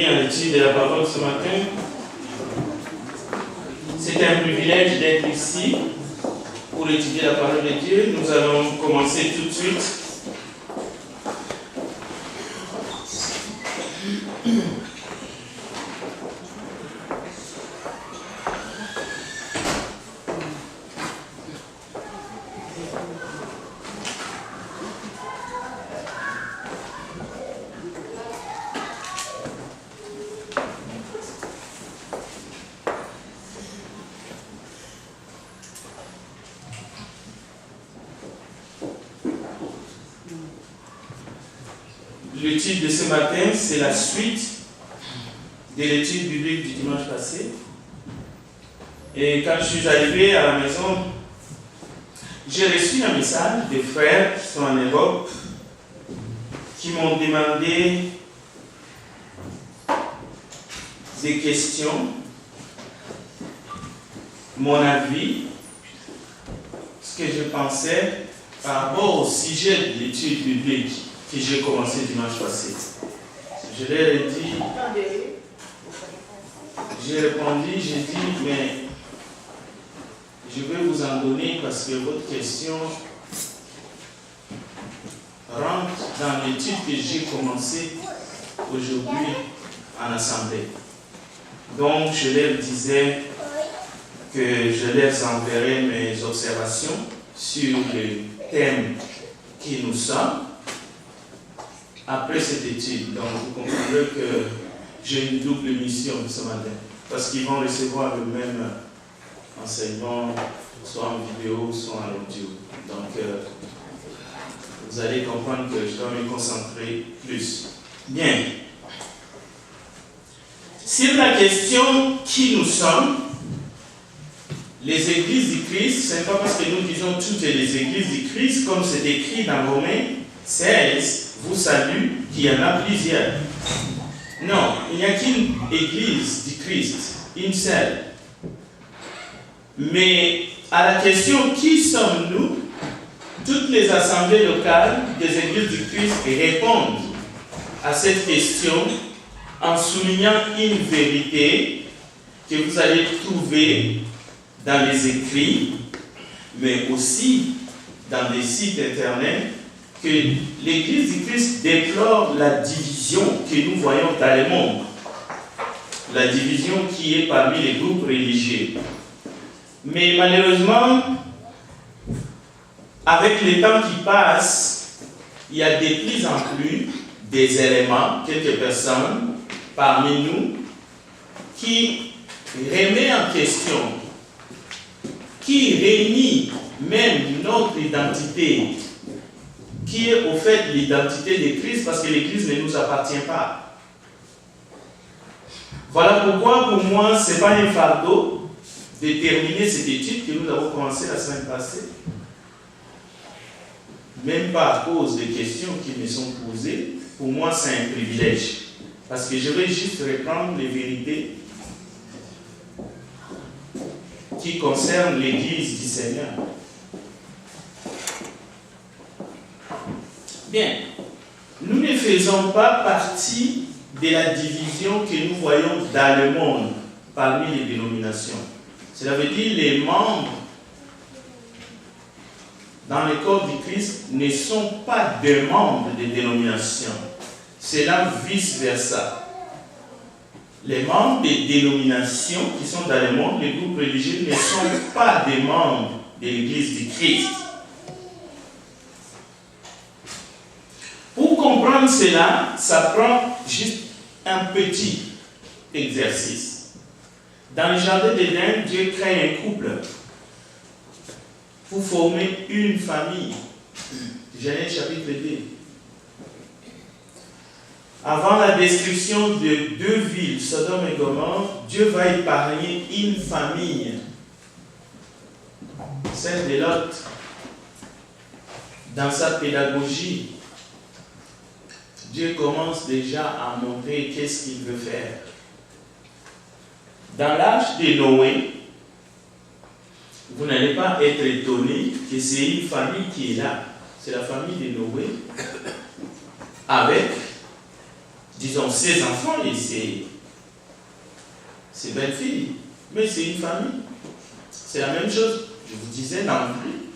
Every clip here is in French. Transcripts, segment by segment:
à l'étude de la parole ce matin. C'est un privilège d'être ici pour étudier la parole de Dieu. Nous allons commencer tout de suite. L'étude de ce matin, c'est la suite de l'étude biblique du dimanche passé. Et quand je suis arrivé à la maison, j'ai reçu un message des frères qui sont en Europe qui m'ont demandé des questions, mon avis, ce que je pensais par rapport au sujet de l'étude biblique que j'ai commencé dimanche passé. Je leur ai dit, j'ai répondu, j'ai dit, mais je vais vous en donner parce que votre question rentre dans l'étude que j'ai commencée aujourd'hui en assemblée. Donc, je leur disais que je leur enverrai mes observations sur le thème qui nous sommes après cette étude. Donc, vous comprendrez que j'ai une double mission ce matin, parce qu'ils vont recevoir le même enseignement, soit en vidéo, soit en audio. Donc, vous allez comprendre que je dois me concentrer plus. Bien. Sur la question qui nous sommes, les églises du Christ, ce n'est pas parce que nous disons toutes les églises du Christ, comme c'est écrit dans Romains 16, vous salue, qu'il y en a plusieurs. Non, il n'y a qu'une église du Christ, une seule. Mais à la question qui sommes-nous, toutes les assemblées locales des églises du Christ répondent à cette question en soulignant une vérité que vous allez trouver dans les écrits, mais aussi dans les sites internet, que l'Église du Christ déplore la division que nous voyons dans le monde. La division qui est parmi les groupes religieux. Mais malheureusement, avec le temps qui passe, il y a de plus en plus des éléments, quelques personnes parmi nous, qui remettent en question, qui réunit même notre identité, qui est au fait l'identité de Christ, parce que l'Église ne nous appartient pas. Voilà pourquoi, pour moi, ce n'est pas un fardeau de terminer cette étude que nous avons commencé la semaine passée. Même pas à cause des questions qui me sont posées. Pour moi, c'est un privilège. Parce que je vais juste reprendre les vérités qui concernent l'Église du Seigneur. Bien, nous ne faisons pas partie de la division que nous voyons dans le monde parmi les dénominations. Cela veut dire que les membres dans le corps du Christ ne sont pas des membres des dénominations. C'est là vice-versa. Les membres des dénominations qui sont dans le monde, les groupes religieux, ne sont pas des membres de l'Église du Christ. Pour comprendre cela, ça prend juste un petit exercice. Dans le jardin d'Éden, Dieu crée un couple pour former une famille. Genèse chapitre 2. Avant la destruction de deux villes, Sodome et Gomorrhe, Dieu va épargner une famille, celle de Lot. Dans sa pédagogie, Dieu commence déjà à montrer qu'est-ce qu'il veut faire. Dans l'âge de Noé, vous n'allez pas être étonné que c'est une famille qui est là. C'est la famille de Noé avec disons, ses enfants et ses belles-filles. Mais c'est une famille. C'est la même chose. Je vous disais d'emblée.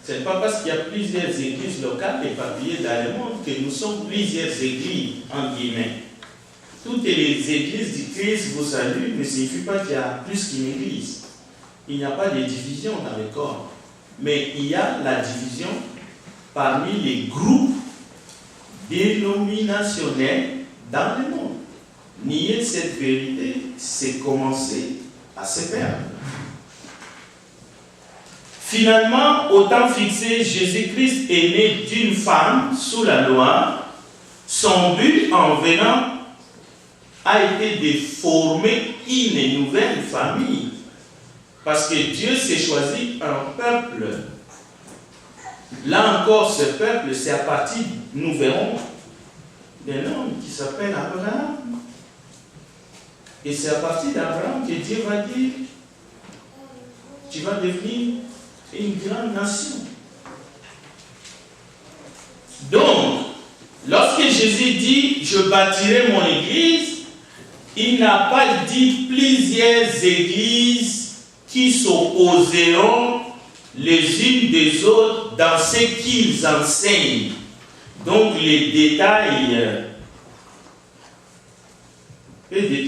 Ce n'est pas parce qu'il y a plusieurs églises locales éparpillées dans le monde que nous sommes plusieurs églises, en guillemets. Toutes les églises du Christ vous saluent ne signifie pas qu'il y a plus qu'une église. Il n'y a pas de division dans le corps. Mais il y a la division parmi les groupes dénominationnels dans le monde. Nier cette vérité, c'est commencer à se perdre. Finalement, au temps fixé, Jésus-Christ est né d'une femme sous la loi. Son but en venant a été de former une nouvelle famille. Parce que Dieu s'est choisi un peuple. Là encore, ce peuple, c'est à partir, nous verrons, d'un homme qui s'appelle Abraham. Et c'est à partir d'Abraham que Dieu va dire, tu vas devenir une grande nation. Donc, lorsque Jésus dit, je bâtirai mon église, il n'a pas dit plusieurs églises qui s'opposeront les unes des autres dans ce qu'ils enseignent. Donc les détails. Vous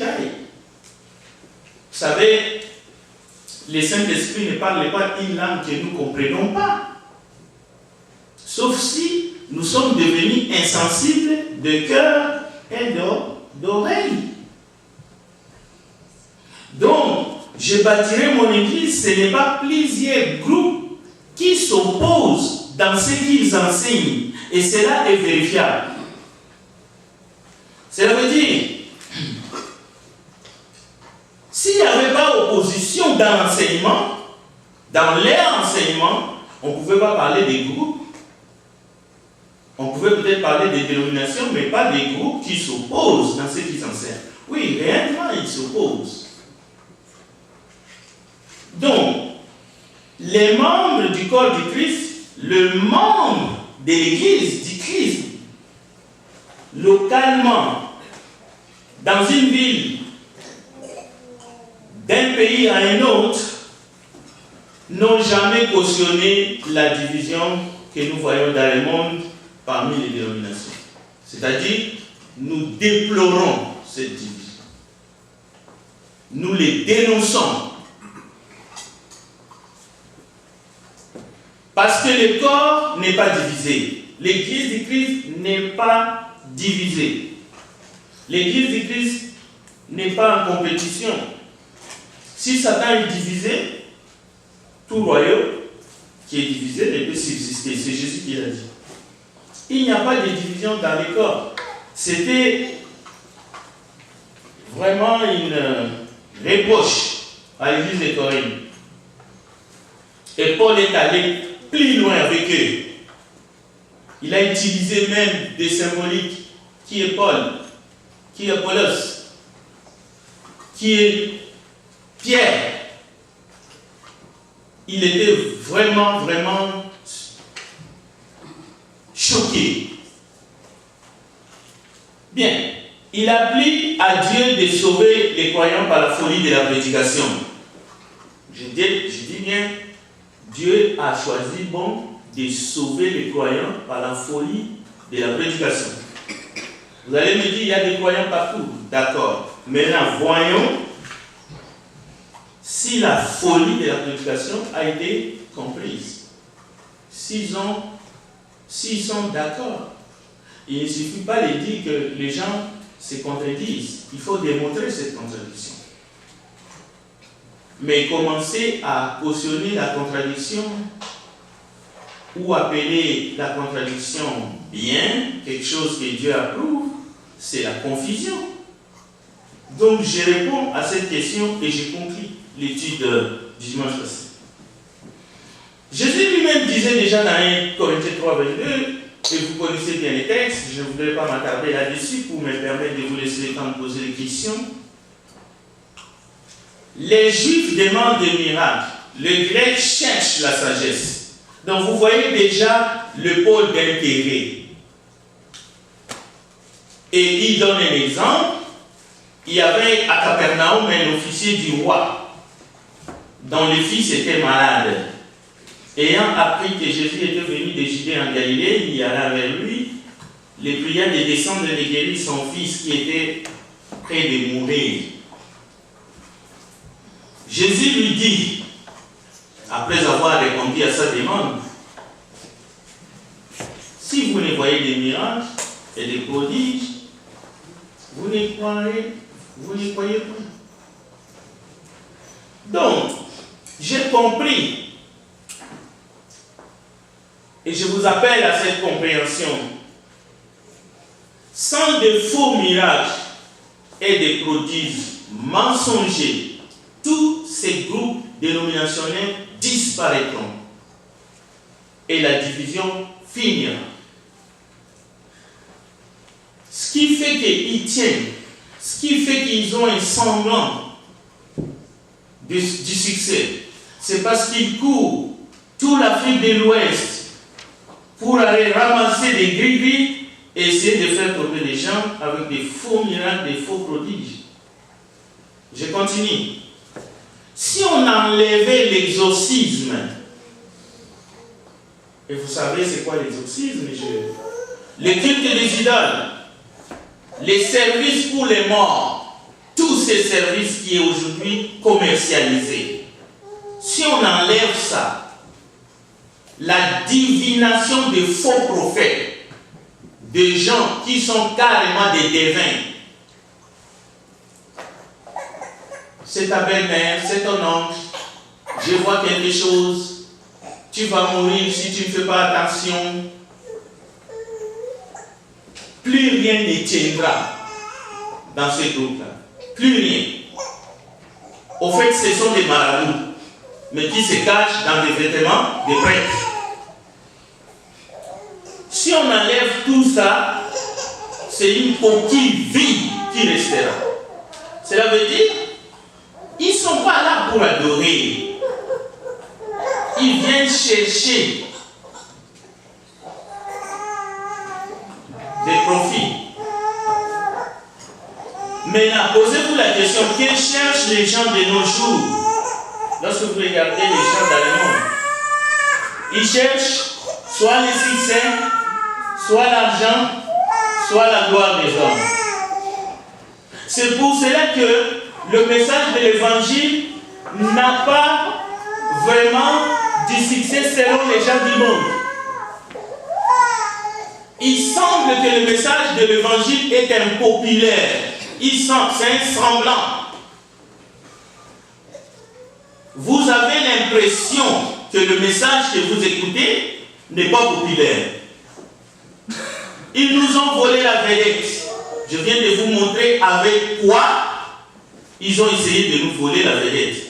savez, le Saint-Esprit ne parle pas une langue que nous ne comprenons pas. Sauf si nous sommes devenus insensibles de cœur et d'oreille. Donc, je bâtirai mon église, ce n'est pas plusieurs groupes qui s'opposent dans ce qu'ils enseignent. Et cela est vérifiable. Cela veut dire, s'il n'y avait pas opposition dans l'enseignement, dans leur enseignement, on ne pouvait pas parler des groupes. On pouvait peut-être parler des dénominations, mais pas des groupes qui s'opposent dans ce qu'ils enseignent. Oui, réellement, ils s'opposent. Donc, les membres du corps du Christ, le membre de l'Église du Christ, localement, dans une ville, d'un pays à un autre, n'ont jamais cautionné la division que nous voyons dans le monde parmi les dénominations. C'est-à-dire, nous déplorons cette division. Nous les dénonçons. Parce que le corps n'est pas divisé. L'Église du Christ n'est pas divisée. L'Église du Christ n'est pas en compétition. Si Satan est divisé, tout royaume qui est divisé ne peut subsister. C'est Jésus qui l'a dit. Il n'y a pas de division dans les corps. C'était vraiment une reproche à l'Église de Corinthe. Et Paul est allé plus loin avec eux. Il a utilisé même des symboliques. Qui est Paul? Qui est Apollos? Qui est Pierre? Il était vraiment choqué. Bien, il a plu à Dieu de sauver les croyants par la folie de la prédication. Je dis bien, Dieu a choisi bon de sauver les croyants par la folie de la prédication. Vous allez me dire, il y a des croyants partout. D'accord. Maintenant, voyons si la folie de la prédication a été comprise. S'ils sont d'accord. Il ne suffit pas de dire que les gens se contredisent. Il faut démontrer cette contradiction. Mais commencer à cautionner la contradiction ou appeler la contradiction bien, quelque chose que Dieu approuve, c'est la confusion. Donc je réponds à cette question et j'ai conclu l'étude du dimanche passé. Jésus lui-même disait déjà dans 1 Corinthiens 3, 22, et vous connaissez bien les textes, je ne voudrais pas m'attarder là-dessus pour me permettre de vous laisser le temps de poser des questions. Les Juifs demandent des miracles, les Grecs cherchent la sagesse. Donc vous voyez déjà le pôle d'intérêt. Et il donne un exemple. Il y avait à Capernaum un officier du roi, dont le fils était malade. Ayant appris que Jésus était venu de Judée en Galilée, il y alla vers lui, le pria de descendre et de guérir son fils qui était près de mourir. Jésus lui dit, après avoir répondu à sa demande, si vous ne voyez des miracles et des prodiges, vous ne croyez pas. Donc, j'ai compris. Et je vous appelle à cette compréhension. Sans de faux miracles et des prodiges mensongers, tous ces groupes dénominationnels disparaîtront. Et la division finira. Ce qui fait qu'ils tiennent, ce qui fait qu'ils ont un semblant du succès, c'est parce qu'ils courent toute l'Afrique de l'Ouest pour aller ramasser des gris-gris et essayer de faire tomber les gens avec des faux miracles, des faux prodiges. Je continue. Si on enlevait l'exorcisme, et vous savez c'est quoi l'exorcisme, les cultes des idoles, les services pour les morts, tous ces services qui est aujourd'hui commercialisés, si on enlève ça, la divination des faux prophètes, des gens qui sont carrément des devins, c'est ta belle-mère, c'est ton oncle, je vois quelque chose, tu vas mourir si tu ne fais pas attention. Plus rien ne tiendra dans ce groupe-là. Plus rien. Au fait, ce sont des marabouts, mais qui se cachent dans des vêtements de prêtres. Si on enlève tout ça, c'est une coquille vide qui restera. Cela veut dire, ils ne sont pas là pour adorer. Ils viennent chercher des profits. Maintenant, posez-vous la question, que cherchent les gens de nos jours? Lorsque vous regardez les gens dans le monde, ils cherchent soit le succès, soit l'argent, soit la gloire des hommes. C'est pour cela que le message de l'évangile n'a pas vraiment du succès selon les gens du monde. Il semble que le message de l'évangile est impopulaire. C'est un semblant. Vous avez l'impression que le message que vous écoutez n'est pas populaire. Ils nous ont volé la vedette. Je viens de vous montrer avec quoi ils ont essayé de nous voler la vedette.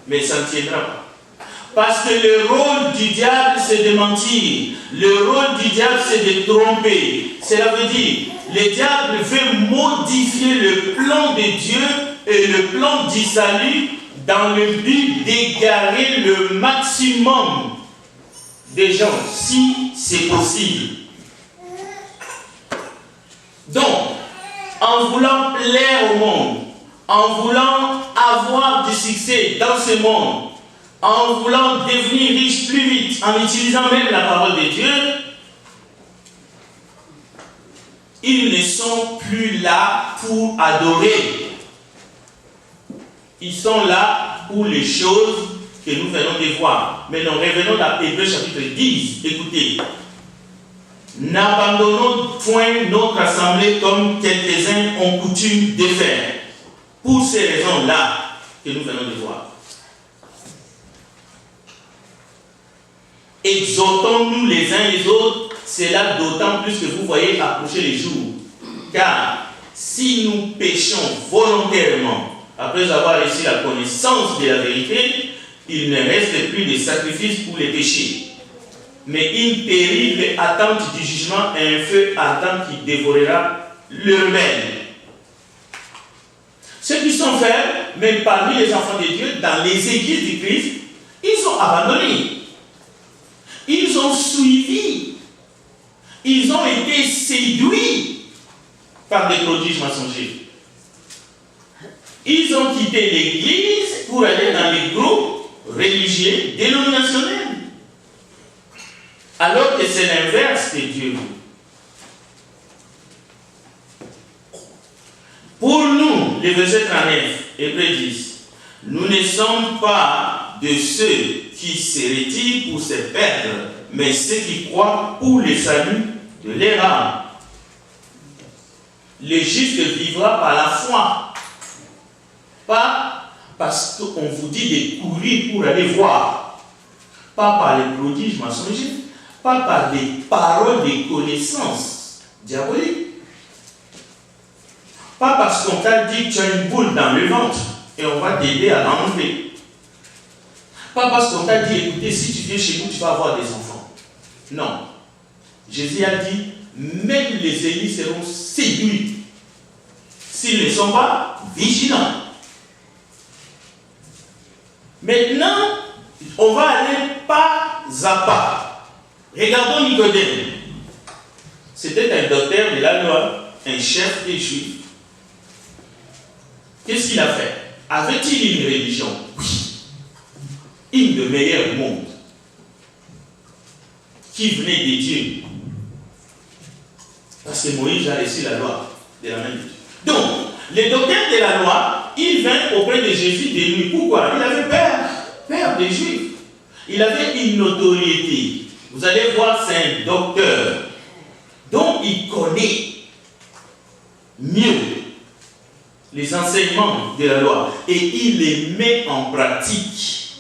Mais ça ne tiendra pas. Parce que le rôle du diable, c'est de mentir. Le rôle du diable, c'est de tromper. Cela veut dire, le diable veut modifier le plan de Dieu et le plan du salut dans le but d'égarer le maximum des gens, si c'est possible. Donc, en voulant plaire au monde, en voulant avoir du succès dans ce monde, en voulant devenir riche plus vite, en utilisant même la parole de Dieu, ils ne sont plus là pour adorer. Ils sont là pour les choses que nous venons de voir. Maintenant, revenons à Hébreux chapitre 10. Écoutez. N'abandonnons point notre assemblée comme quelques-uns ont coutume de faire. Pour ces raisons-là que nous venons de voir. Exhortons-nous les uns les autres, c'est là d'autant plus que vous voyez approcher les jours. Car si nous péchons volontairement, après avoir reçu la connaissance de la vérité, il ne reste plus de sacrifice pour les péchés, mais une terrible attente du jugement et un feu ardent qui dévorera le rebelle. Ceux qui sont faibles, même parmi les enfants de Dieu, dans les églises du Christ, ils ont abandonné. Ils ont suivi. Ils ont été séduits par des prodiges mensongers. Ils ont quitté l'église pour aller dans les groupes religieux dénominationnels. Alors que c'est l'inverse que Dieu veut. Pour nous, le verset 39, Hébreux 10, nous ne sommes pas de ceux qui se retirent pour se perdre, mais ceux qui croient pour le salut de leur âme. Le juste vivra par la foi, pas parce qu'on vous dit de courir pour aller voir, pas par les prodiges mensongers, pas par des paroles de connaissance diabolique, pas parce qu'on t'a dit que tu as une boule dans le ventre et on va t'aider à l'enlever, pas parce qu'on t'a dit écoutez, si tu viens chez nous tu vas avoir des enfants. Non, Jésus a dit même les ennemis seront séduits s'ils ne sont pas vigilants. Maintenant, on va aller pas à pas. Regardons Nicodème. C'était un docteur de la loi, un chef des Juifs. Qu'est-ce qu'il a fait? Avait-il une religion? Oui. Une de meilleures au monde. Qui venait de Dieu. Parce que Moïse a reçu la loi de la main de Dieu. Donc, le docteur de la loi, il vint auprès de Jésus de nuit. Pourquoi? Il avait peur des Juifs. Il avait une notoriété. Vous allez voir, c'est un docteur. Donc, il connaît mieux les enseignements de la loi. Et il les met en pratique.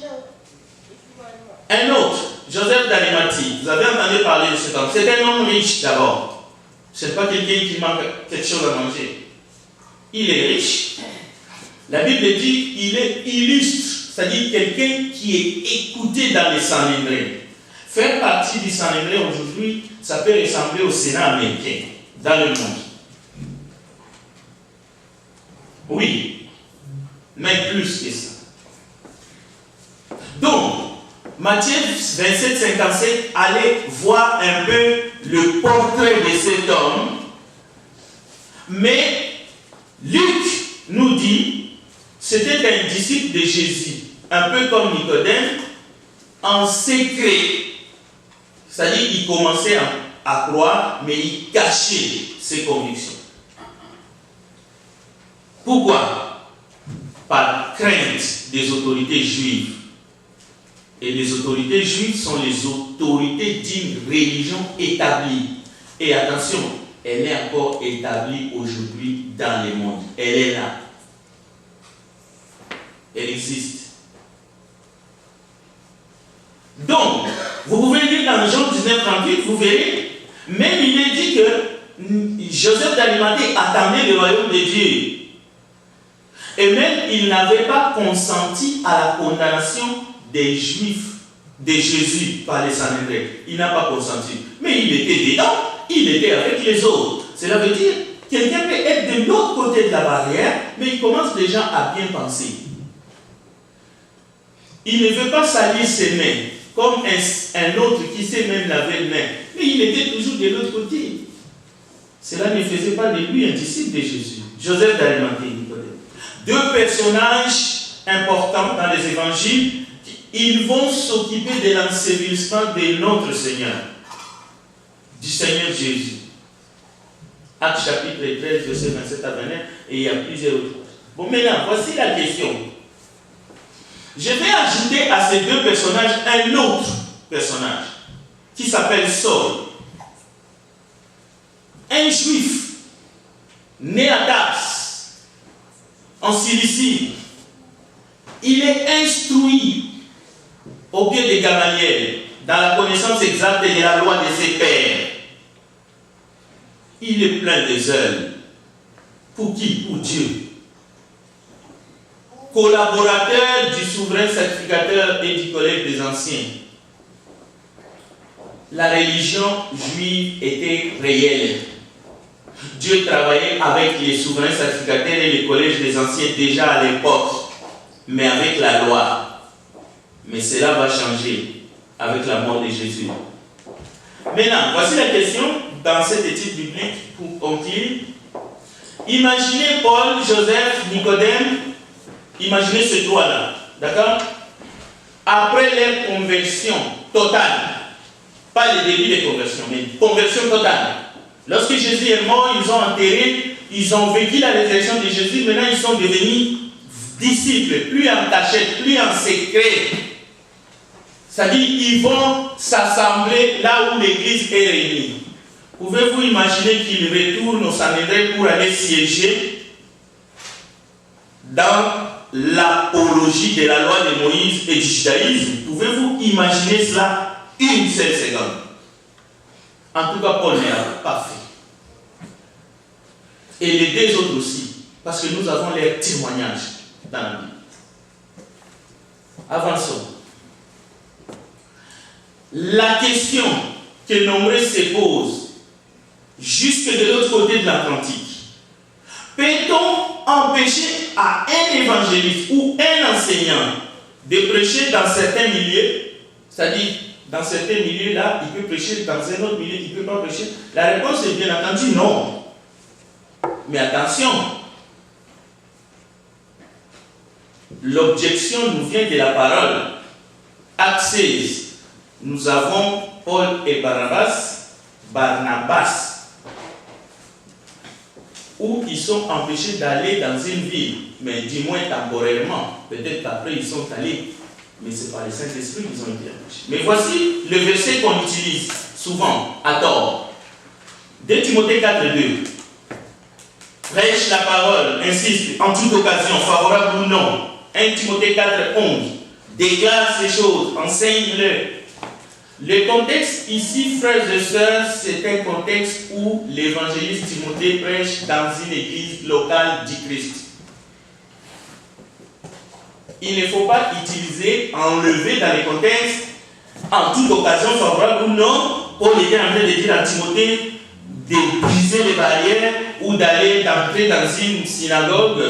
Un autre, Joseph d'Arimathie. Vous avez entendu parler de cet homme. C'est un homme riche d'abord. Ce n'est pas quelqu'un qui manque quelque chose à manger. Il est riche. La Bible dit qu'il est illustre, c'est-à-dire quelqu'un qui est écouté dans les Sanhédrins. Faire partie du Sanhédrin aujourd'hui, ça peut ressembler au Sénat américain, dans le monde. Oui, mais plus que ça. Donc, Matthieu 27, 57, allez voir un peu le portrait de cet homme. Mais Luc nous dit, c'était un disciple de Jésus, un peu comme Nicodème, en secret. C'est-à-dire qu'il commençait à croire, mais il cachait ses convictions. Pourquoi? Par crainte des autorités juives. Et les autorités juives sont les autorités d'une religion établie. Et attention, elle est encore établie aujourd'hui dans le monde. Elle est là. Elle existe. Donc, vous pouvez lire dans Jean 19, 38, vous verrez, même il est dit que Joseph d'Arimathée attendait le royaume de Dieu. Et même il n'avait pas consenti à la condamnation des Juifs, de Jésus par les Sanhédrins. Il n'a pas consenti. Mais il était dedans, il était avec les autres. Cela veut dire, quelqu'un peut être de l'autre côté de la barrière, mais il commence déjà à bien penser. Il ne veut pas salir ses mains, comme un autre qui sait même laver les mains. Mais il était toujours de l'autre côté. Cela ne faisait pas de lui un disciple de Jésus. Joseph d'Arimathée. Deux personnages importants dans les évangiles, ils vont s'occuper de l'ensevelissement de notre Seigneur, du Seigneur Jésus. Actes chapitre 13, verset 27 à 29, et il y a plusieurs autres. Bon, maintenant, voici la question. Je vais ajouter à ces deux personnages un autre personnage qui s'appelle Saul. Un juif né à Tars, en Cilicie. Il est instruit au pied de Gamaliel dans la connaissance exacte de la loi de ses pères. Il est plein de zèle. Pour qui? Pour Dieu. Collaborateur du souverain sacrificateur et du collège des anciens. La religion juive était réelle. Dieu travaillait avec les souverains sacrificateurs et les collèges des anciens déjà à l'époque, mais avec la loi. Mais cela va changer avec la mort de Jésus. Maintenant, voici la question dans cette étude biblique pour conclure. Imaginez Paul, Joseph, Nicodème, imaginez ces trois-là, d'accord? Après leur conversion totale, pas le début de conversion, mais conversion totale. Lorsque Jésus est mort, ils ont enterré, ils ont vécu la résurrection de Jésus, maintenant ils sont devenus disciples, plus en cachette, plus en secret. C'est-à-dire ils vont s'assembler là où l'église est réunie. Pouvez-vous imaginer qu'ils retournent au Sanhédrin pour aller siéger dans l'apologie de la loi de Moïse et du judaïsme? Pouvez-vous imaginer cela une seule seconde? En tout cas, Paul ne l'a pas fait. Et les deux autres aussi, parce que nous avons leurs témoignages dans la Bible. Avançons. La question que nombreux se posent, jusque de l'autre côté de l'Atlantique, peut-on empêcher à un évangéliste ou un enseignant de prêcher dans certains milieux? C'est-à-dire, dans certains milieux-là, il peut prêcher, dans un autre milieu, il ne peut pas prêcher. La réponse est bien entendu non. Mais attention, l'objection nous vient de la parole. Acte 16, nous avons Paul et Barnabas, où ils sont empêchés d'aller dans une ville, mais du moins temporairement. Peut-être qu'après ils sont allés, mais c'est par le Saint-Esprit qu'ils ont été empêchés. Mais voici le verset qu'on utilise souvent, à tort. 2 Timothée 4:2. Prêche la parole, insiste, en toute occasion, favorable ou non. 1 Timothée 4:11. Déclare ces choses, enseigne-le. Le contexte ici, frères et sœurs, c'est un contexte où l'évangéliste Timothée prêche dans une église locale du Christ. Il ne faut pas utiliser, enlever dans les contextes, en toute occasion favorable ou non. Paul était en train de dire à Timothée de briser les barrières ou d'entrer dans une synagogue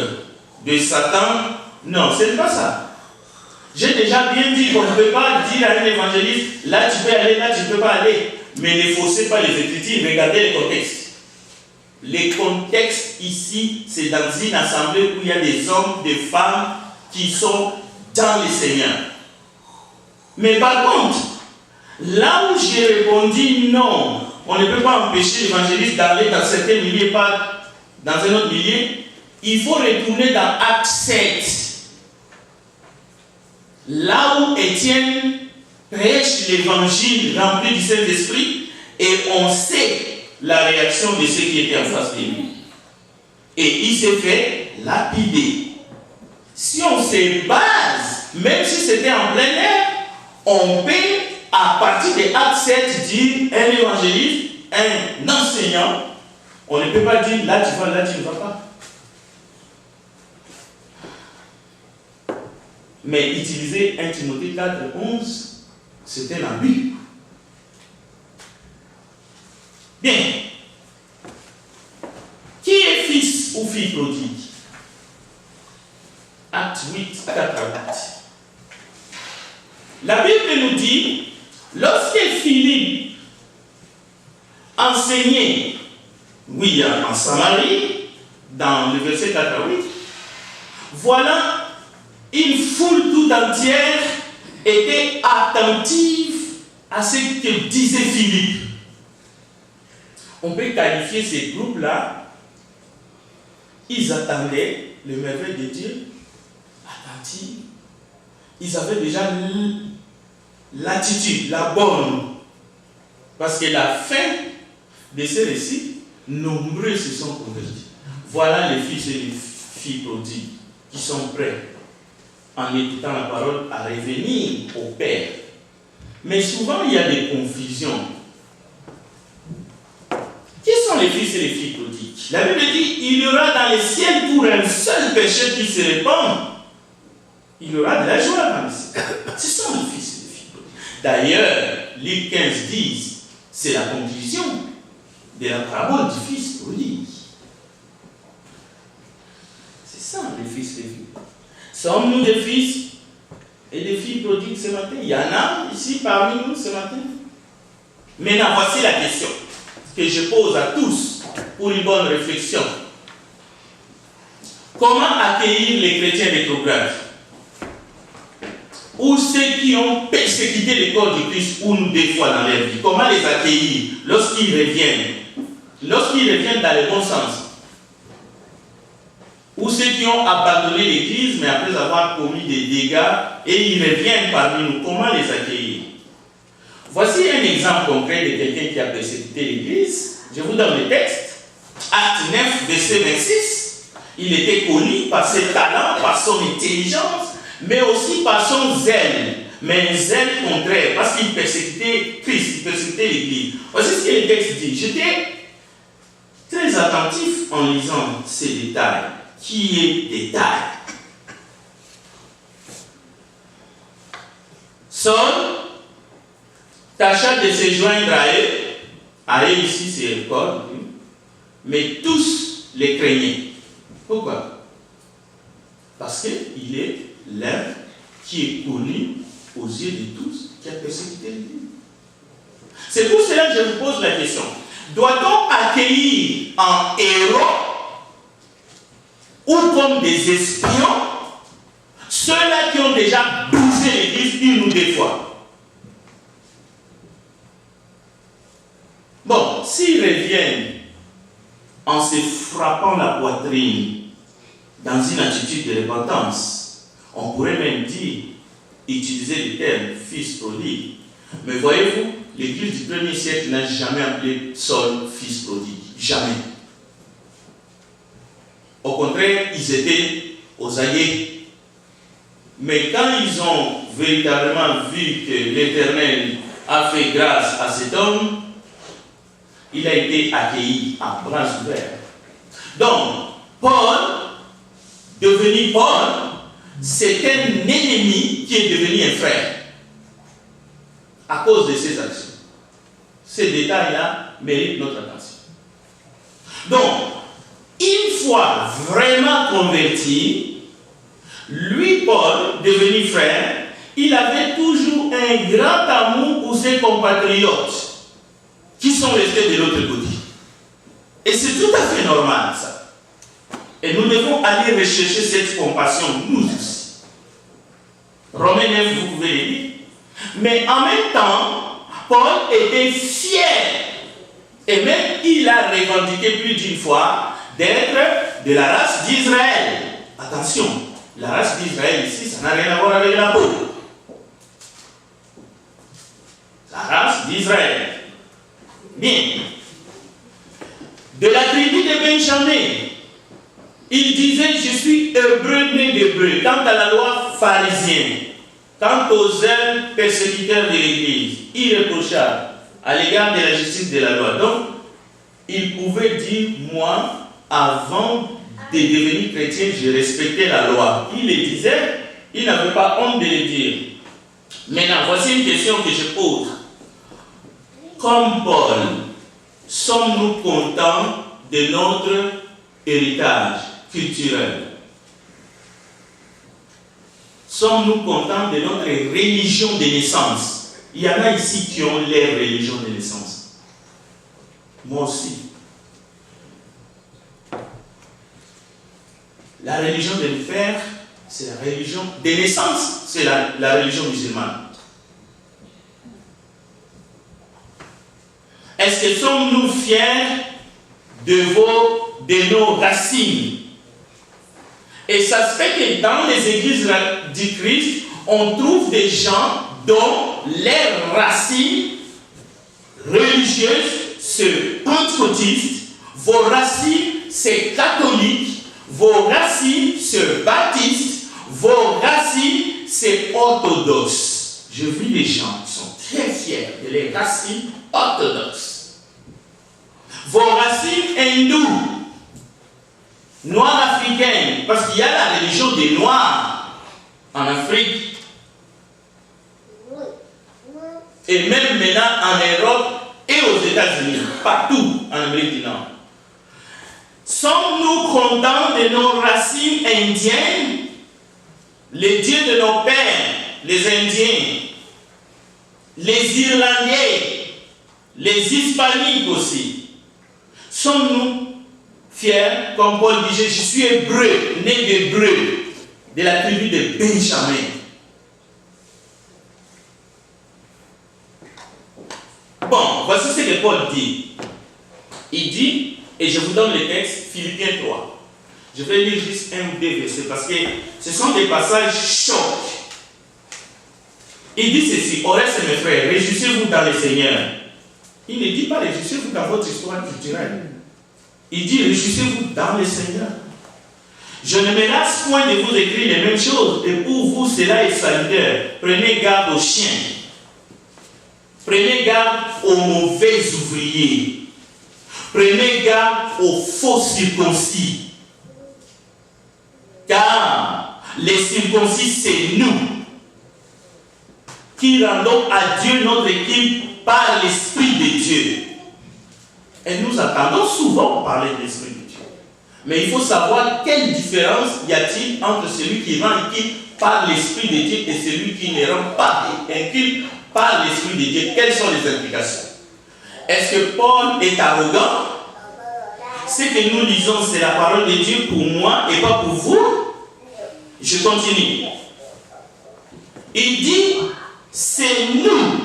de Satan. Non, ce n'est pas ça. J'ai déjà bien dit qu'on ne peut pas dire à un évangéliste, là tu peux aller, là tu ne peux pas aller. Mais ne faussez pas les Écritures, regardez le contexte. Le contexte ici, c'est dans une assemblée où il y a des hommes, des femmes qui sont dans le Seigneur. Mais par contre, là où j'ai répondu non, on ne peut pas empêcher l'évangéliste d'aller dans certains milieux, pas dans un autre milieu, il faut retourner dans Acte 7. Là où Étienne prêche l'évangile rempli du Saint-Esprit, et on sait la réaction de ceux qui étaient en face de lui. Et il s'est fait lapider. Si on se base, même si c'était en plein air, on peut, à partir de Acte 7, dire un évangéliste, un enseignant, on ne peut pas dire là tu vas, là tu ne vas pas. Mais utiliser 1 Timothée 4:11, c'était l'abus. Bien. Qui est fils ou fille prodigue? Acte 8, 4 à 8. La Bible nous dit, lorsque Philippe enseignait, oui, en Samarie, dans le verset 4 à 8, voilà, une foule tout entière était attentive à ce que disait Philippe. On peut qualifier ces groupes-là, ils attendaient le merveille de Dieu, attentifs. Ils avaient déjà l'attitude, la bonne. Parce que la fin de ce récit, nombreux se sont convertis. Voilà les fils et les filles prodigues qui sont prêts, en écoutant la parole, à revenir au Père. Mais souvent, il y a des confusions. Qui sont les fils et les filles prodigues? La Bible dit, il y aura dans les ciels pour un seul péché qui se répand, il y aura de la joie dans le ciel. Ce sont les fils et les filles prodigues. D'ailleurs, Luc 15 dit, c'est la conclusion de la parabole du fils prodigue. C'est ça, les fils et les filles. Sommes-nous des fils et des filles prodigues ce matin? Il y en a ici parmi nous ce matin. Maintenant, voici la question que je pose à tous pour une bonne réflexion. Comment accueillir les chrétiens rétrogrades ou ceux qui ont persécuté le corps de Christ une ou deux fois dans leur vie? Comment les accueillir lorsqu'ils reviennent? Lorsqu'ils reviennent dans le bon sens. Ou ceux qui ont abandonné l'église, mais après avoir commis des dégâts, et ils reviennent parmi nous. Comment les accueillir? Voici un exemple concret de quelqu'un qui a persécuté l'église. Je vous donne le texte. Acte 9, verset 26. Il était connu par ses talents, par son intelligence, mais aussi par son zèle. Mais un zèle contraire, parce qu'il persécutait Christ, il persécutait l'église. Voici ce que le texte dit. J'étais très attentif en lisant ces détails. Qui est détail? Saul tâcha de se joindre à eux. À eux ici, c'est le corps, mais tous les craignaient. Pourquoi? Parce qu'il est l'un qui est connu aux yeux de tous, qui a persécuté l'Église. C'est pour cela que je vous pose la question. Doit-on accueillir en héros ou comme des espions ceux-là qui ont déjà bougé l'Église une ou deux fois? Bon, s'ils reviennent en se frappant la poitrine dans une attitude de repentance, on pourrait même dire, utiliser le terme fils prodigue. Mais voyez-vous, l'Église du 1er siècle n'a jamais appelé Saul fils prodigue. Jamais. Au contraire, ils étaient aux aïeux. Mais quand ils ont véritablement vu que l'Éternel a fait grâce à cet homme, il a été accueilli à bras ouverts. Donc, Paul, devenu Paul, c'est un ennemi qui est devenu un frère à cause de ses actions. Ces détails-là méritent notre attention. Donc, une fois vraiment converti, lui, Paul, devenu frère, il avait toujours un grand amour pour ses compatriotes qui sont restés de l'autre côté. Et c'est tout à fait normal, ça. Et nous devons aller rechercher cette compassion, nous aussi. Romains 9, vous pouvez le lire. Mais en même temps, Paul était fier. Et même, il a revendiqué plus d'une fois d'être de la race d'Israël. Attention, la race d'Israël ici, ça n'a rien à voir avec la peau. La race d'Israël. Bien. De la tribu de Benjamin, il disait, je suis hébreu né d'hébreu. Quant à la loi pharisienne, quant aux œuvres persécuteurs de l'Église, irréprochable à l'égard de la justice de la loi. Donc, il pouvait dire, moi, avant de devenir chrétien, je respectais la loi. Il le disait, il n'avait pas honte de le dire. Maintenant, voici une question que je pose. Comme Paul, sommes-nous contents de notre héritage culturel? Sommes-nous contents de notre religion de naissance? Il y en a ici qui ont leur religion de naissance. Moi aussi. La religion de nos pères, c'est la religion de naissance, c'est la religion musulmane. Est-ce que sommes-nous fiers de nos racines? Et ça se fait que dans les églises du Christ, on trouve des gens dont leurs racines religieuses, c'est pentecôtiste, vos racines, c'est catholique, vos racines, c'est baptiste, vos racines, c'est orthodoxe. Je vis les gens qui sont très fiers de leurs racines orthodoxes. Vos racines hindoues, noires africaines, parce qu'il y a la religion des Noirs en Afrique. Et même maintenant en Europe et aux États-Unis, partout en Amérique du Nord. Sommes-nous contents de nos racines indiennes? Les dieux de nos pères, les Indiens, les Irlandais, les Hispaniques aussi. Sommes-nous fier, comme Paul disait, je suis hébreu, né d'hébreu, de la tribu de Benjamin. Bon, voici ce que Paul dit. Il dit, et je vous donne le texte, Philippiens 3. Je vais lire juste un ou deux versets parce que ce sont des passages chocs. Il dit ceci, au reste mes frères, réjouissez-vous dans le Seigneur. Il ne dit pas réjouissez-vous dans votre histoire culturelle. Il dit réjouissez-vous dans le Seigneur. Je ne me lasse point de vous écrire les mêmes choses, et pour vous cela est salutaire. Prenez garde aux chiens. Prenez garde aux mauvais ouvriers. Prenez garde aux faux circoncis. Car les circoncis, c'est nous qui rendons à Dieu notre équipe par l'Esprit de Dieu. Et nous entendons souvent parler de l'Esprit de Dieu. Mais il faut savoir quelle différence y a-t-il entre celui qui rend équipe par l'Esprit de Dieu et celui qui ne rend pas équipe par l'Esprit de Dieu. Quelles sont les implications? Est-ce que Paul est arrogant? Ce que nous lisons, c'est la parole de Dieu pour moi et pas pour vous. Je continue. Il dit, c'est nous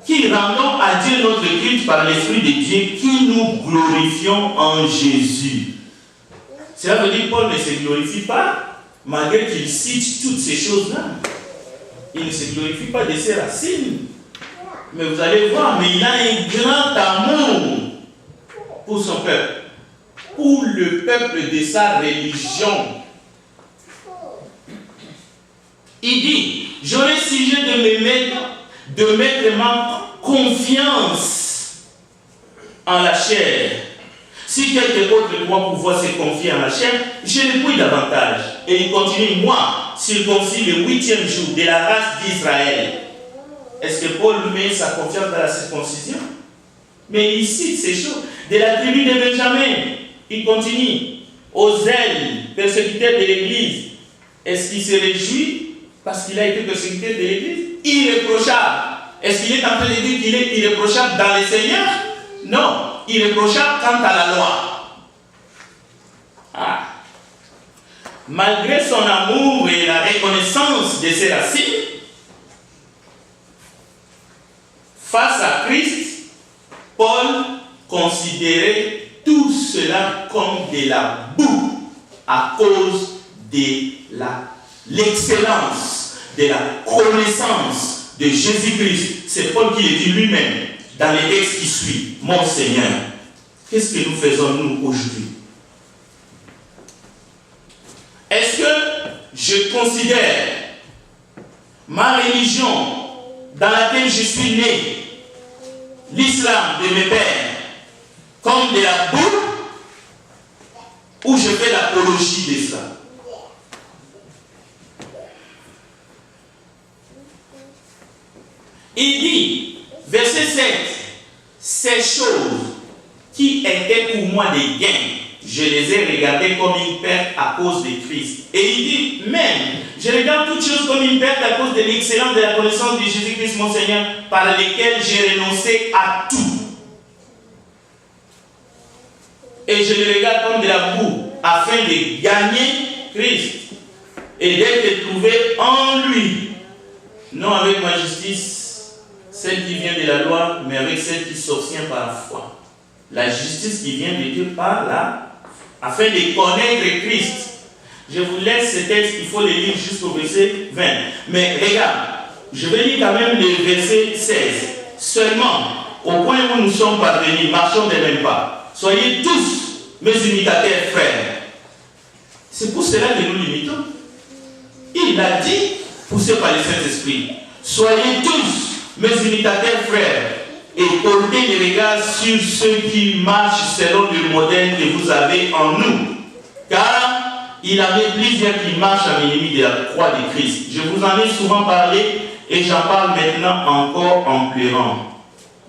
qui rendons à Dieu notre culte par l'Esprit de Dieu, qui nous glorifions en Jésus. Cela veut dire que Paul ne se glorifie pas, malgré qu'il cite toutes ces choses-là. Il ne se glorifie pas de ses racines. Mais vous allez voir, mais il a un grand amour pour son peuple, pour le peuple de sa religion. Il dit, j'aurais sujet de mettre ma confiance en la chair. Si quelqu'un autre de moi pouvoir se confier en la chair, je le puis davantage. Et il continue, moi, circoncis le 8e jour de la race d'Israël. Est-ce que Paul met sa confiance dans la circoncision? Mais il cite ces choses. De la tribu de Benjamin, il continue. Aux ailes, persécuteur de l'Église. Est-ce qu'il se réjouit parce qu'il a été persécuteur de l'Église? Irréprochable. Est-ce qu'il est en train de dire qu'il est irréprochable dans le Seigneur? Non. Irréprochable quant à la loi. Ah. Malgré son amour et la reconnaissance de ses racines, face à Christ, Paul considérait tout cela comme de la boue à cause de l'excellence, de la connaissance de Jésus-Christ. C'est Paul qui le dit lui-même dans les textes qui suivent. Mon Seigneur, qu'est-ce que nous faisons nous aujourd'hui? Est-ce que je considère ma religion dans laquelle je suis né, l'islam de mes pères, comme de la boue, ou je fais l'apologie de cela? Il dit, verset 7, ces choses qui étaient pour moi des gains, je les ai regardées comme une perte à cause de Christ. Et il dit, même, je regarde toutes choses comme une perte à cause de l'excellence de la connaissance de Jésus-Christ mon Seigneur, par lesquelles j'ai renoncé à tout. Et je le regarde comme de la boue, afin de gagner Christ et d'être trouvé en lui, non avec ma justice, celle qui vient de la loi, mais avec celle qui s'obtient par la foi. La justice qui vient de Dieu par là, afin de connaître Christ. Je vous laisse ce texte, il faut le lire jusqu'au verset 20. Mais regarde, je vais lire quand même le verset 16. Seulement, au point où nous sommes parvenus, marchons des mêmes pas. Soyez tous mes imitateurs, frères. C'est pour cela que nous l'imitons. Il l'a dit, poussé par le Saint-Esprit. Soyez tous mes imitateurs, frères, et portez les regards sur ceux qui marchent selon le modèle que vous avez en nous. Car il avait plusieurs qui marchent à l'ennemi de la croix de Christ. Je vous en ai souvent parlé et j'en parle maintenant encore en pleurant.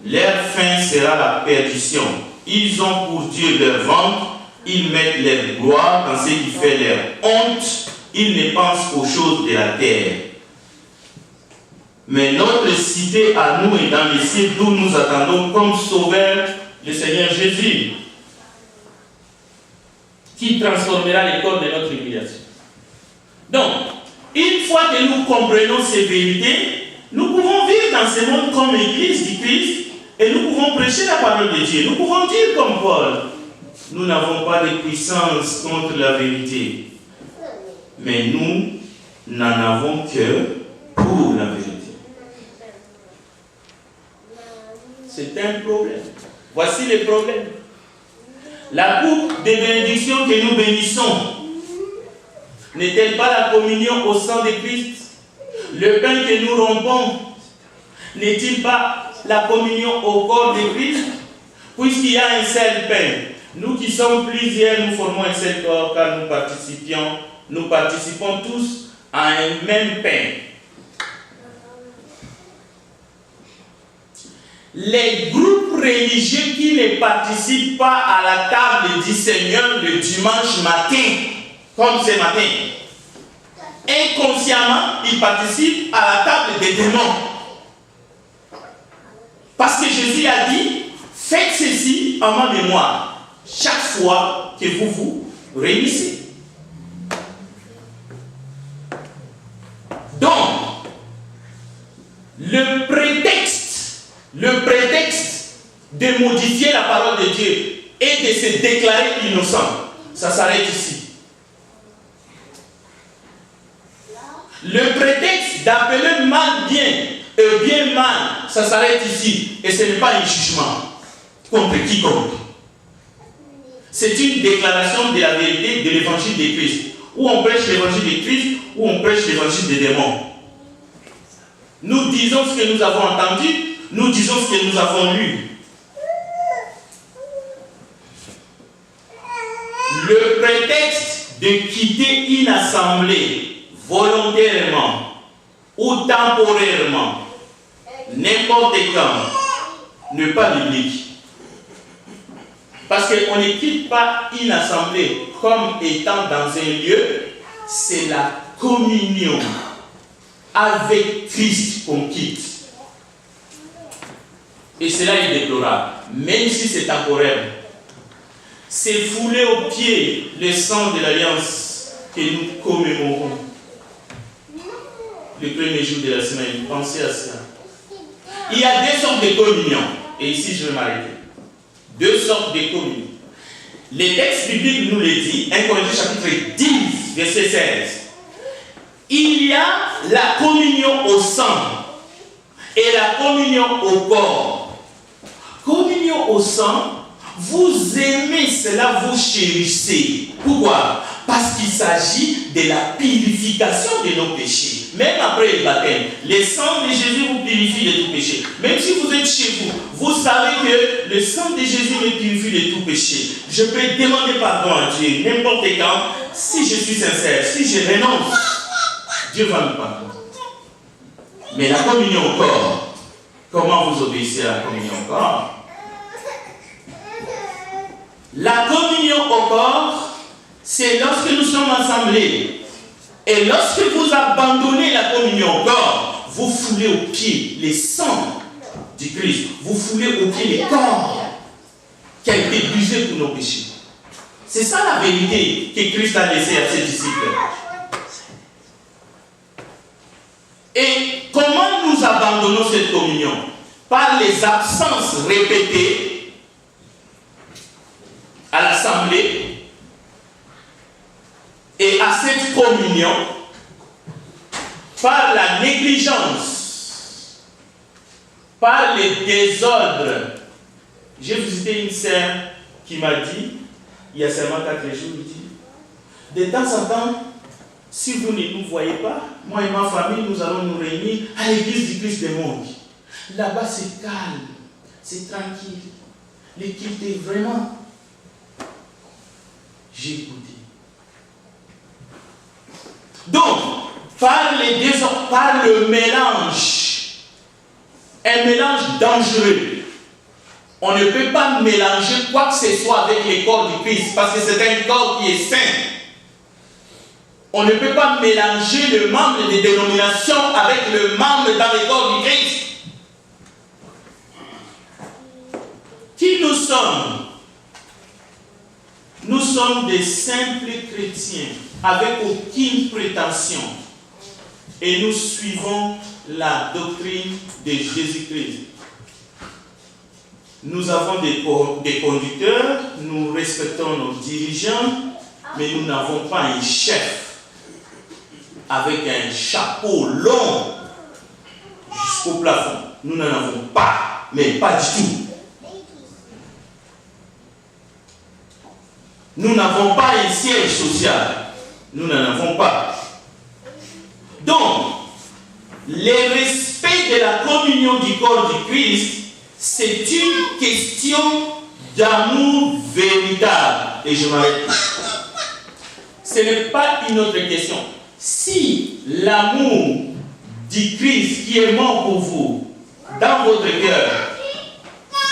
Leur fin sera la perdition. Ils ont pour Dieu leur ventre, ils mettent leur gloire dans ce qui fait leur honte, ils ne pensent aux choses de la terre. Mais notre cité à nous est dans les cieux d'où nous attendons comme sauveur le Seigneur Jésus. qui transformera le corps de notre humiliation. Donc, une fois que nous comprenons ces vérités, nous pouvons vivre dans ce monde comme Église du Christ et nous pouvons prêcher la parole de Dieu. Nous pouvons dire comme Paul, nous n'avons pas de puissance contre la vérité, mais nous n'en avons que pour la vérité. C'est un problème. Voici les problèmes. La coupe des bénédictions que nous bénissons n'est-elle pas la communion au sang de Christ? Le pain que nous rompons n'est-il pas la communion au corps de Christ? Puisqu'il y a un seul pain, nous qui sommes plusieurs, nous formons un seul corps car nous participons tous à un même pain. Les groupes religieux qui ne participent pas à la table du Seigneur le dimanche matin, comme ce matin, inconsciemment, ils participent à la table des démons. Parce que Jésus a dit, faites ceci en ma mémoire, chaque fois que vous vous réunissez. Donc, le prétexte de modifier la parole de Dieu et de se déclarer innocent, ça s'arrête ici. Le prétexte d'appeler mal bien et bien mal, ça s'arrête ici. Et ce n'est pas un jugement contre quiconque. C'est une déclaration de la vérité de l'évangile de Christ. Ou on prêche l'évangile de Christ, ou on prêche l'évangile des démons. Nous disons ce que nous avons entendu, nous disons ce que nous avons lu. Le prétexte de quitter une assemblée volontairement ou temporairement, n'importe quand, n'est pas biblique. Parce qu'on ne quitte pas une assemblée comme étant dans un lieu, c'est la communion avec Christ qu'on quitte. Et cela est déplorable, même si c'est temporaire. C'est fouler aux pieds le sang de l'alliance que nous commémorons. Le premier jour de la semaine, pensez à ça. Il y a deux sortes de communion. Et ici, je vais m'arrêter. Deux sortes de communion. Les textes bibliques nous le disent, 1 Corinthiens chapitre 10, verset 16. Il y a la communion au sang et la communion au corps. Communion au sang, vous aimez cela, vous chérissez. Pourquoi? Parce qu'il s'agit de la purification de nos péchés. Même après le baptême, le sang de Jésus vous purifie de tout péché. Même si vous êtes chez vous, vous savez que le sang de Jésus me purifie de tout péché. Je peux demander pardon à Dieu n'importe quand, si je suis sincère, si je renonce, Dieu va me pardonner. Mais la communion au corps, comment vous obéissez à la communion au corps? La communion au corps, c'est lorsque nous sommes assemblés. Et lorsque vous abandonnez la communion au corps, vous foulez aux pieds les sangs du Christ. Vous foulez aux pieds les corps qui a été brisé pour nos péchés. C'est ça la vérité que Christ a laissée à ses disciples. Et comment nous abandonnons cette communion? Par les absences répétées à l'assemblée et à cette communion, par la négligence, par les désordres. J'ai visité une sœur qui m'a dit, il y a seulement 4 jours, il dit, de temps en temps, si vous ne nous voyez pas, moi et ma famille, nous allons nous réunir à l'église du Christ des mondes. Là-bas, c'est calme, c'est tranquille. L'équipe est vraiment... J'ai écouté. Donc, par le mélange, un mélange dangereux, on ne peut pas mélanger quoi que ce soit avec le corps du Christ, parce que c'est un corps qui est saint. On ne peut pas mélanger le membre des dénominations avec le membre dans le corps du Christ. Qui nous sommes? Nous sommes des simples chrétiens avec aucune prétention et nous suivons la doctrine de Jésus-Christ. Nous avons des conducteurs, nous respectons nos dirigeants, mais nous n'avons pas un chef avec un chapeau long jusqu'au plafond. Nous n'en avons pas, mais pas du tout. Nous n'avons pas un siège social. Nous n'en avons pas. Donc, le respect de la communion du corps du Christ, c'est une question d'amour véritable. Et je m'arrête là. Ce n'est pas une autre question. Si l'amour du Christ qui est mort pour vous, dans votre cœur,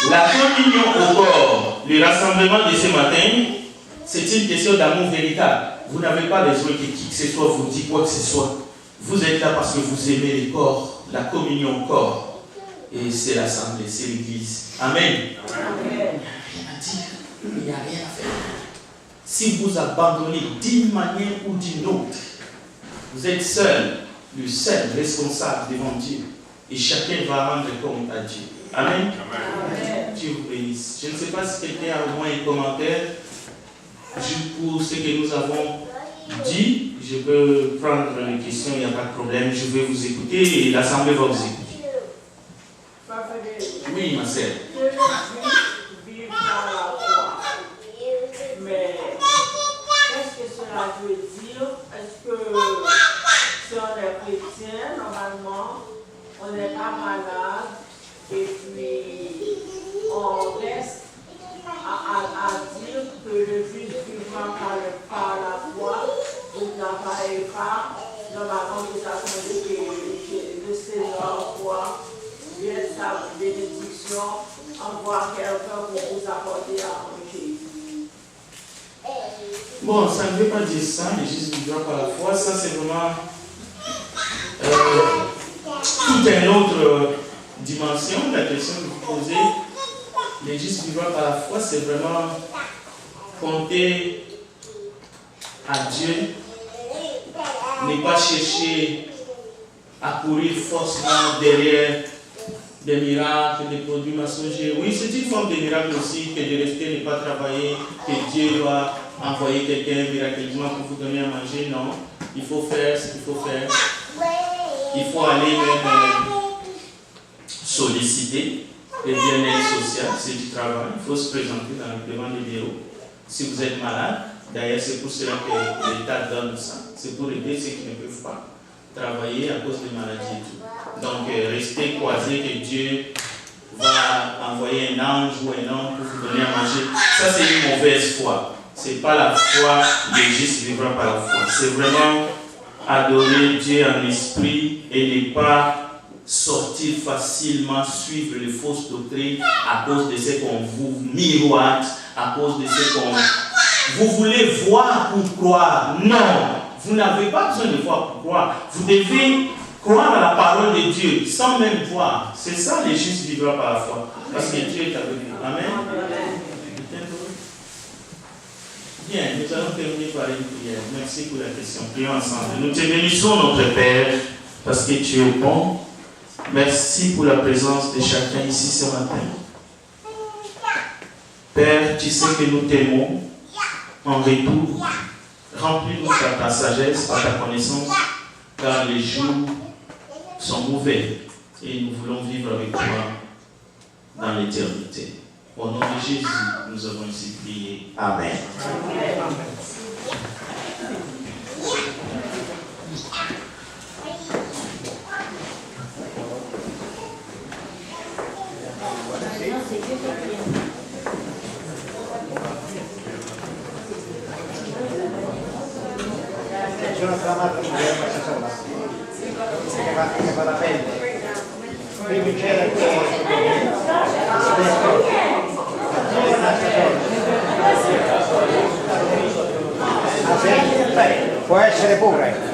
la communion au corps, le rassemblement de ce matin, c'est une question d'amour véritable. Vous n'avez pas besoin que qui que ce soit vous dise quoi que ce soit. Vous êtes là parce que vous aimez le corps, la communion au corps. Et c'est l'assemblée, c'est l'église. Amen. Il n'y a rien à dire, il n'y a rien à faire. Si vous abandonnez d'une manière ou d'une autre, vous êtes seul, le seul responsable devant Dieu. Et chacun va rendre compte à Dieu. Amen. Amen. Dieu vous bénisse. Je ne sais pas si quelqu'un a au moins un commentaire pour ce que nous avons dit. Je peux prendre les questions, il n'y a pas de problème. Je vais vous écouter et l'assemblée va vous écouter. Oui, ma sœur. Vivre dans la foi. Mais qu'est-ce que cela veut dire? Est-ce que si on est chrétien, normalement, on n'est pas malade et puis on reste à dire que le juste vivra par la foi, vous n'avez pas, normalement, vous attendez que le Seigneur voit sa bénédiction, envoie quelqu'un pour vous apporter à manger. Bon, ça ne veut pas dire ça, les justes vivra par la foi. Ça, c'est vraiment toute une autre dimension de la question que vous posez. Les justes vivra par la foi, c'est vraiment compter à Dieu, ne pas chercher à courir forcément derrière des miracles, des produits mensongers. Oui, c'est une forme de miracle aussi que de rester, ne pas travailler, que Dieu va envoyer quelqu'un miraculeusement pour vous donner à manger. Non, il faut faire ce qu'il faut faire. Il faut aller même solliciter le bien-être social, c'est du travail. Il faut se présenter devant les bureaux. Si vous êtes malade, d'ailleurs c'est pour cela que l'État donne ça. C'est pour aider ceux qui ne peuvent pas travailler à cause des maladies et tout. Donc, restez croisés que Dieu va envoyer un ange ou un homme pour vous donner à manger. Ça, c'est une mauvaise foi. Ce n'est pas la foi de juste vivra par la foi. C'est vraiment adorer Dieu en esprit et ne pas sortir facilement, suivre les fausses doctrines à cause de ce qu'on vous miroite, à cause de ce qu'on... Vous voulez voir pour croire. Non, vous n'avez pas besoin de voir pour croire. Vous devez croire à la parole de Dieu sans même voir. C'est ça les justes vivra par la foi. Parce que Dieu est avec nous. Amen. Bien, nous allons terminer par une prière. Merci pour la question. Prions ensemble. Nous te bénissons, notre Père, parce que tu es bon. Merci pour la présence de chacun ici ce matin. Père, tu sais que nous t'aimons. En retour, remplis-nous par ta sagesse, par ta connaissance, car les jours sont mauvais et nous voulons vivre avec toi dans l'éternité. Au nom de Jésus, nous avons ainsi prié. Amen. Sono chiamato in guerra sola, che va la pelle. Quindi c'era può essere pure.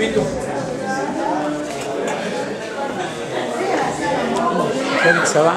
Pito. Félix, ça va?